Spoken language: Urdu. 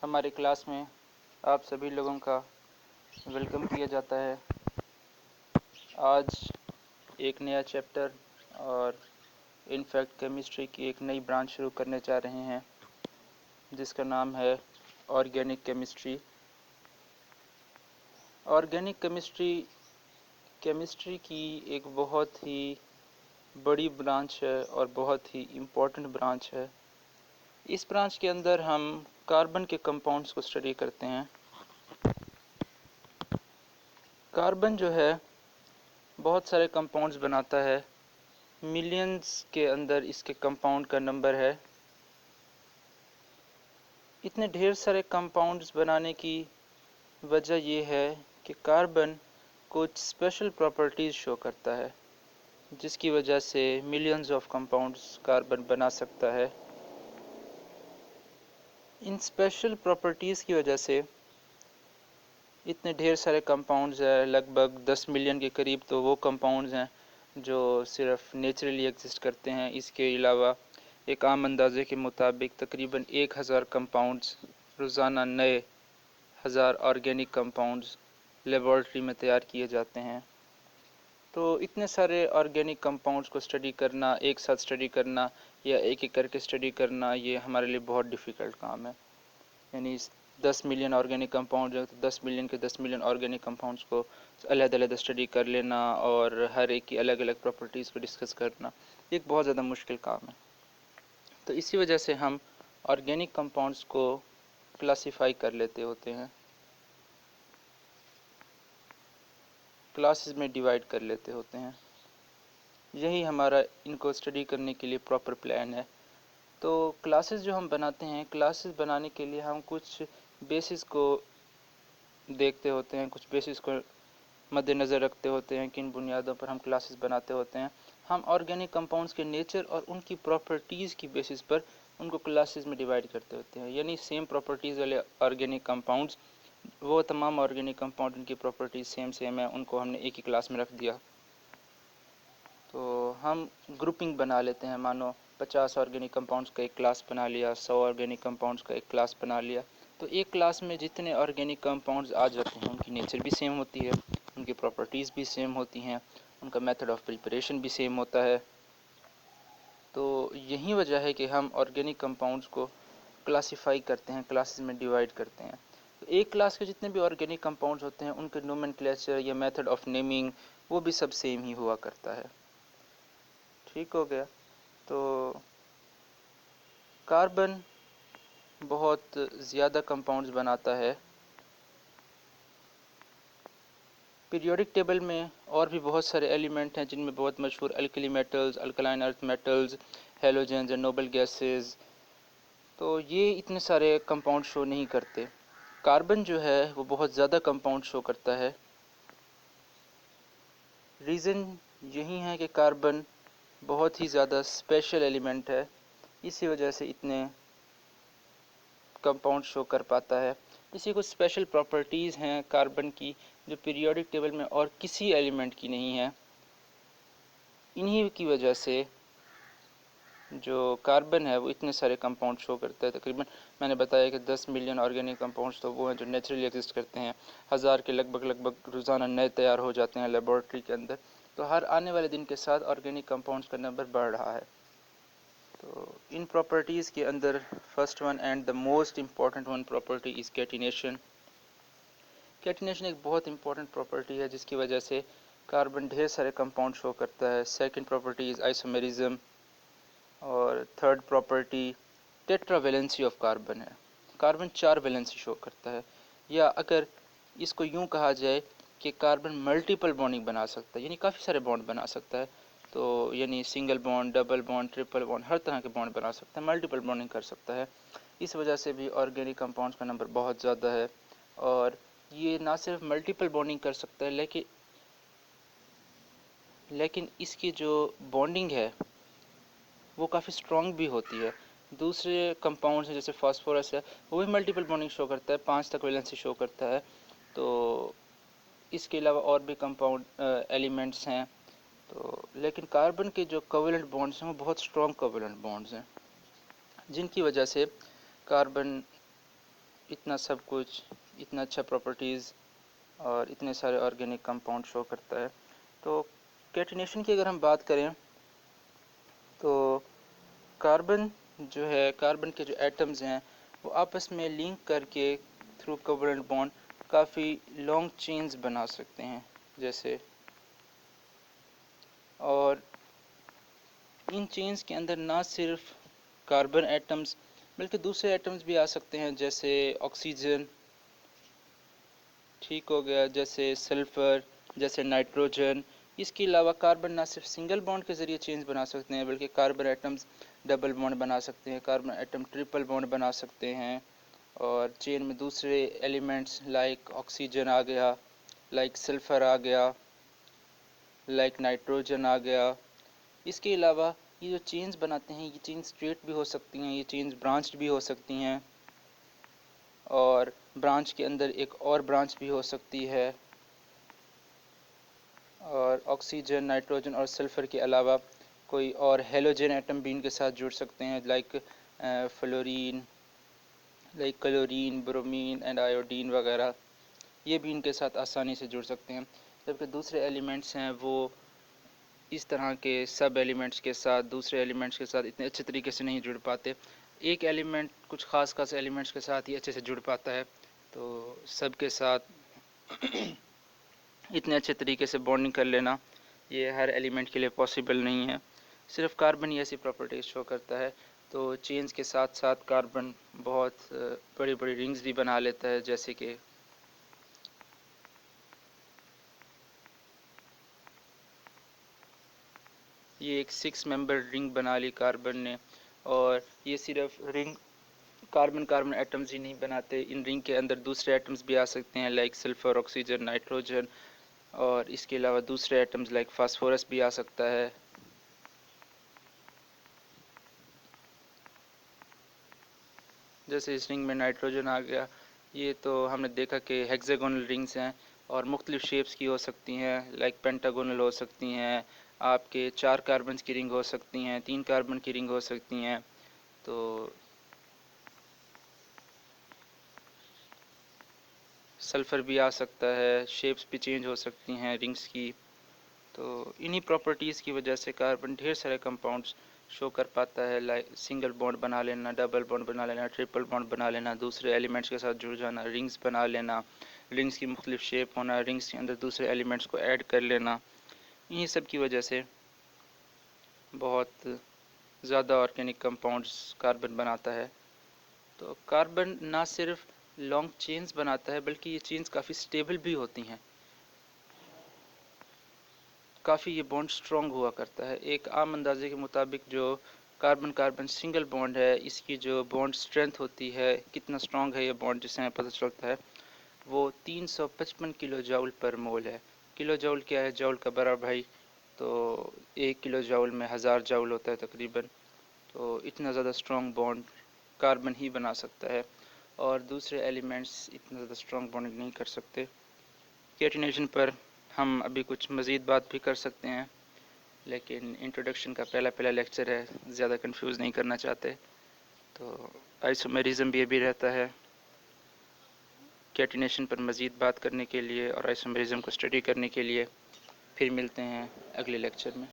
ہمارے کلاس میں آپ سبھی لوگوں کا ویلکم کیا جاتا ہے۔ آج ایک نیا چیپٹر اور انفیکٹ کیمسٹری کی ایک نئی برانچ شروع کرنے جا رہے ہیں جس کا نام ہے آرگینک کیمسٹری۔ آرگینک کیمسٹری کی ایک بہت ہی بڑی برانچ ہے اور بہت ہی امپورٹنٹ برانچ ہے۔ اس برانچ کے اندر ہم کاربن کے کمپاؤنڈز کو اسٹڈی کرتے ہیں۔ کاربن جو ہے بہت سارے کمپاؤنڈز بناتا ہے، ملینز کے اندر اس کے کمپاؤنڈ کا نمبر ہے۔ اتنے ڈھیر سارے کمپاؤنڈز بنانے کی وجہ یہ ہے کہ کاربن کچھ اسپیشل پراپرٹیز شو کرتا ہے جس کی وجہ سے ملینز آف کمپاؤنڈز کاربن بنا سکتا ہے۔ ان اسپیشل پراپرٹیز کی وجہ سے اتنے ڈھیر سارے کمپاؤنڈز ہیں، لگ بھگ 10 ملین کے قریب تو وہ کمپاؤنڈز ہیں جو صرف نیچرلی ایگزسٹ کرتے ہیں۔ اس کے علاوہ ایک عام اندازے کے مطابق تقریباً 1000 کمپاؤنڈز روزانہ نئے 1000 آرگینک کمپاؤنڈز لیبارٹری میں تیار کیے جاتے ہیں۔ تو اتنے سارے آرگینک کمپاؤنڈز کو اسٹڈی کرنا، ایک ساتھ اسٹڈی کرنا یا ایک ایک کر کے اسٹڈی کرنا، یہ ہمارے لیے بہت ڈیفیکلٹ کام ہے۔ یعنی 10 ملین آرگینک کمپاؤنڈ ہے تو 10 ملین کے 10 ملین آرگینک کمپاؤنڈز کو علیحدہ اسٹڈی کر لینا اور ہر ایک کی الگ الگ پراپرٹیز کو ڈسکس کرنا ایک بہت زیادہ مشکل کام ہے۔ تو اسی وجہ سے ہم آرگینک کمپاؤنڈز کو کلاسیفائی کر لیتے ہوتے ہیں، کلاسز میں ڈیوائیڈ کر لیتے ہوتے ہیں۔ یہی ہمارا ان کو اسٹڈی کرنے کے لیے پراپر پلان ہے۔ تو کلاسز جو ہم بناتے ہیں، کلاسز بنانے کے لیے ہم کچھ بیسز کو دیکھتے ہوتے ہیں، کچھ بیسز کو مد نظر رکھتے ہوتے ہیں کہ ان بنیادوں پر ہم کلاسز بناتے ہوتے ہیں۔ ہم آرگینک کمپاؤنڈز کے نیچر اور ان کی پراپرٹیز کی بیسس پر ان کو کلاسز میں ڈیوائیڈ کرتے ہوتے ہیں۔ یعنی سیم پراپرٹیز والے آرگینک کمپاؤنڈز، وہ تمام آرگینک کمپاؤنڈ ان کی پراپرٹیز سیم ہیں، ان کو ہم نے ایک ہی کلاس میں رکھ دیا۔ تو ہم گروپنگ بنا لیتے ہیں، مانو 50 آرگینک کمپاؤنڈز کا ایک کلاس بنا لیا، 100 آرگینک کمپاؤنڈز کا ایک کلاس بنا لیا۔ تو ایک کلاس میں جتنے آرگینک کمپاؤنڈز آ جاتے ہیں ان کی نیچر بھی سیم ہوتی ہے، ان کی پراپرٹیز بھی سیم ہوتی ہیں، ان کا میتھڈ آف پریپریشن بھی سیم ہوتا ہے۔ تو یہی وجہ ہے کہ ہم آرگینک کمپاؤنڈز کو کلاسیفائی کرتے ہیں، کلاسز میں ڈیوائیڈ کرتے ہیں۔ تو ایک کلاس کے جتنے بھی آرگینک کمپاؤنڈز ہوتے ہیں ان کے نومنکلیچر یا میتھڈ آف نیمنگ وہ بھی سب سیم ہی ہوا کرتا ہے۔ ٹھیک ہو گیا؟ تو کاربن بہت زیادہ کمپاؤنڈز بناتا ہے۔ پیریوڈک ٹیبل میں اور بھی بہت سارے ایلیمنٹ ہیں جن میں بہت مشہور alkali metals, alkaline earth metals, halogens and noble gases, تو یہ اتنے سارے کمپاؤنڈ شو نہیں کرتے۔ کاربن جو ہے وہ بہت زیادہ کمپاؤنڈ شو کرتا ہے۔ ریزن یہی ہے کہ کاربن بہت ہی زیادہ اسپیشل ایلیمنٹ ہے، اسی وجہ سے اتنے کمپاؤنڈ شو کر پاتا ہے۔ اسی کچھ اسپیشل پراپرٹیز ہیں کاربن کی جو پیریوڈک ٹیبل میں اور کسی ایلیمنٹ کی نہیں ہے۔ انہی کی وجہ سے جو کاربن ہے وہ اتنے سارے کمپاؤنڈ شو کرتا ہے۔ تقریباً میں نے بتایا کہ 10 ملین آرگینک کمپاؤنڈز تو وہ ہیں جو نیچرلی ایگزسٹ کرتے ہیں، 1000 کے لگ بھگ روزانہ نئے تیار ہو جاتے ہیں لیبارٹری کے اندر۔ تو ہر آنے والے دن کے ساتھ آرگینک کمپاؤنڈز کا نمبر بڑھ رہا ہے۔ تو ان پراپرٹیز کے اندر first one and the most important one property is catenation. Catenation ایک بہت امپورٹنٹ پراپرٹی ہے جس کی وجہ سے کاربن ڈھیر سارے کمپاؤنڈ شو کرتا ہے۔ سیکنڈ پراپرٹی از آئسومیرزم، اور third property tetravalency of carbon ہے۔ کاربن 4 ویلنسی شو کرتا ہے، یا اگر اس کو یوں کہا جائے کہ کاربن ملٹیپل بانڈنگ بنا سکتا ہے، یعنی کافی سارے بانڈ بنا سکتا ہے۔ تو یعنی single bond, double bond, triple bond, ہر طرح کے بانڈ بنا سکتا ہے، ملٹیپل بانڈنگ کر سکتا ہے۔ اس وجہ سے بھی آرگینک کمپاؤنڈز کا نمبر بہت زیادہ ہے، اور یہ نہ صرف ملٹیپل بانڈنگ کر سکتا ہے لیکن اس کی جو بانڈنگ ہے وہ کافی اسٹرانگ بھی ہوتی ہے۔ دوسرے کمپاؤنڈز ہیں جیسے فاسفورس ہے، وہ بھی ملٹیپل بانڈنگ شو کرتا ہے، 5 تک ویلنسی شو کرتا ہے۔ تو اس کے علاوہ اور بھی کمپاؤنڈ ایلیمنٹس ہیں، تو لیکن کاربن کے جو کوولنٹ بانڈز ہیں وہ بہت اسٹرانگ کوولنٹ بانڈز ہیں، جن کی وجہ سے کاربن اتنا سب کچھ، اتنا اچھا پراپرٹیز اور اتنے سارے آرگینک کمپاؤنڈ شو کرتا ہے۔ تو کیٹینیشن کی اگر ہم بات کریں تو کاربن جو ہے، کاربن کے جو ایٹمز ہیں وہ آپس میں لنک کر کے تھرو کوولنٹ بانڈ کافی لانگ چینز بنا سکتے ہیں جیسے، اور ان چینز کے اندر نہ صرف کاربن ایٹمز بلکہ دوسرے ایٹمز بھی آ سکتے ہیں جیسے آکسیجن، ٹھیک ہو گیا، جیسے سلفر، جیسے نائٹروجن۔ اس کے علاوہ کاربن نہ صرف سنگل بانڈ کے ذریعے چینز بنا سکتے ہیں بلکہ کاربن ایٹمز ڈبل بانڈ بنا سکتے ہیں، کاربن ایٹم ٹرپل بانڈ بنا سکتے ہیں، اور چین میں دوسرے ایلیمنٹس لائک آکسیجن آ گیا، لائک سلفر آ گیا، لائک نائٹروجن آ گیا۔ اس کے علاوہ یہ جو چینز بناتے ہیں، یہ چینز اسٹریٹ بھی ہو سکتی ہیں، یہ چینز برانچڈ بھی ہو سکتی ہیں، اور برانچ کے اندر ایک اور برانچ بھی ہو سکتی ہے، اور آکسیجن، نائٹروجن اور سلفر کے علاوہ کوئی اور ہیلوجن ایٹم بھی ان کے ساتھ جڑ سکتے ہیں like fluorine, like chlorine, bromine and iodine وغیرہ، یہ بھی ان کے ساتھ آسانی سے جڑ سکتے ہیں۔ جبکہ دوسرے ایلیمنٹس ہیں وہ اس طرح کے سب ایلیمنٹس کے ساتھ، دوسرے ایلیمنٹس کے ساتھ اتنے اچھے طریقے سے نہیں جڑ پاتے۔ ایک ایلیمنٹ کچھ خاص ایلیمنٹس کے ساتھ ہی اچھے سے جڑ پاتا ہے، تو سب کے ساتھ اتنے اچھے طریقے سے بانڈنگ کر لینا یہ ہر ایلیمنٹ کے لیے پاسبل نہیں ہے۔ صرف کاربن ہی ایسی پراپرٹیز شو کرتا ہے۔ تو چینز کے ساتھ ساتھ کاربن بہت بڑی بڑی رنگز بھی بنا لیتا ہے، جیسے کہ یہ ایک 6 ممبر رنگ بنا لی کاربن نے، اور یہ صرف رنگ کاربن ایٹمز ہی نہیں بناتے، ان رنگ کے اندر دوسرے ایٹمز بھی آ سکتے ہیں لائک سلفر، آکسیجن، نائٹروجن، اور اس کے علاوہ دوسرے ایٹمز لائک فاسفورس بھی آ سکتا ہے۔ جیسے اس رنگ میں نائٹروجن آ گیا، یہ تو ہم نے دیکھا کہ ہیگزاگونل رنگز ہیں اور مختلف شیپس کی ہو سکتی ہیں لائک پینٹاگونل ہو سکتی ہیں، آپ کے 4 کاربنز کی رنگ ہو سکتی ہیں، 3 کاربن کی رنگ ہو سکتی ہیں، تو سلفر بھی آ سکتا ہے، شیپس بھی چینج ہو سکتی ہیں رنگز کی۔ تو انہی پراپرٹیز کی وجہ سے کاربن ڈھیر سارے کمپاؤنڈز شو کر پاتا ہے، لائک سنگل بانڈ بنا لینا، ڈبل بانڈ بنا لینا، ٹرپل بانڈ بنا لینا، دوسرے ایلیمنٹس کے ساتھ جڑ جانا، رنگز بنا لینا، رنگز کی مختلف شیپ ہونا، رنگز کے اندر دوسرے ایلیمنٹس کو ایڈ کر لینا۔ انہی سب کی وجہ سے بہت زیادہ آرگینک کمپاؤنڈز کاربن بناتا ہے۔ تو کاربن نہ صرف لانگ چینز بناتا ہے بلکہ یہ چینز کافی سٹیبل بھی ہوتی ہیں، کافی یہ بانڈ سٹرونگ ہوا کرتا ہے۔ ایک عام اندازے کے مطابق جو کاربن سنگل بانڈ ہے، اس کی جو بانڈ سٹرینتھ ہوتی ہے، کتنا سٹرونگ ہے یہ بانڈ، جس سے ہمیں پتہ چلتا ہے وہ 355 کلو جاؤل پر مول ہے۔ کلو جاؤل کیا ہے؟ جاؤل کا بڑا بھائی، تو 1 کلو جاؤل میں 1000 جاؤل ہوتا ہے تقریباً۔ تو اتنا زیادہ سٹرونگ بانڈ کاربن ہی بنا سکتا ہے، اور دوسرے ایلیمنٹس اتنا زیادہ سٹرونگ بانڈ نہیں کر سکتے۔ کیٹینیشن پر ہم ابھی کچھ مزید بات بھی کر سکتے ہیں، لیکن انٹروڈکشن کا پہلا لیکچر ہے، زیادہ کنفیوز نہیں کرنا چاہتے، تو آئسومیرزم بھی ابھی رہتا ہے۔ کیٹینیشن پر مزید بات کرنے کے لیے اور آئسومیرزم کو اسٹڈی کرنے کے لیے پھر ملتے ہیں اگلے لیکچر میں۔